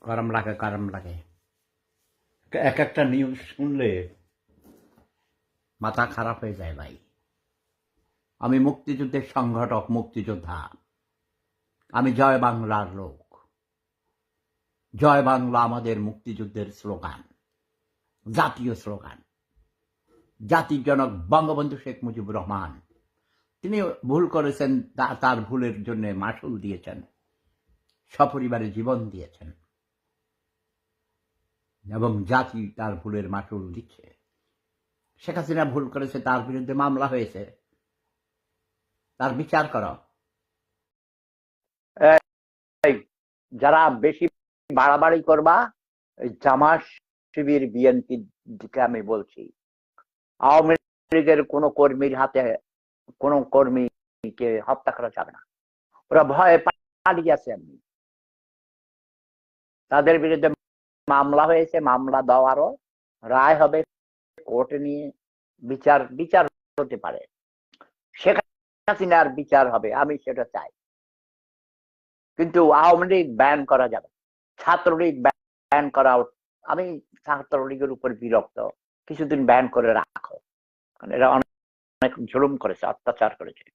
গরম লাগে, গরম লাগে। এক একটা নিউজ শুনলে মাথা খারাপ হয়ে যায় ভাই। আমি মুক্তিযুদ্ধের সংগঠক, মুক্তিযোদ্ধা। আমি জয় বাংলার লোক। জয় বাংলা আমাদের মুক্তিযুদ্ধের স্লোগান, জাতীয় স্লোগান। জাতির জনক বঙ্গবন্ধু শেখ মুজিবুর রহমান, তিনি ভুল করেছেন, তার ভুলের জন্য মাসুল দিয়েছেন, সপরিবারে জীবন দিয়েছেন, এবং জাতি তার ভুলের মাসুল দিচ্ছে। শেখ হাসিনা ভুল করেছে, তার বিরুদ্ধে মামলা হয়েছে, তার বিচার করো। যারা বেশি বাড়াবাড়ি করবা, জামাত শিবির বিএনপি দিকে আমি বলছি, আওয়ামী লীগের কোন কর্মীর হাতে কোন কর্মীকে হত্যা করা যাবে না। ওরা ভয়ে পালিয়ে আছে। এমনি তাদের বিরুদ্ধে মামলা হয়েছে, মামলা দেওয়ারও রায় হবে, কোর্টে নিয়ে বিচার হতে পারে। শেখ হাসিনার বিচার হবে, আমি সেটা চাই। কিন্তু আওয়ামী লীগ ব্যান করা যাবে, ছাত্রলীগ ব্যান করা। আমি ছাত্রলীগের উপর বিরক্ত, কিছুদিন ব্যান করে রাখো, কারণ এরা অনেক জুলুম করেছে, অত্যাচার করেছে।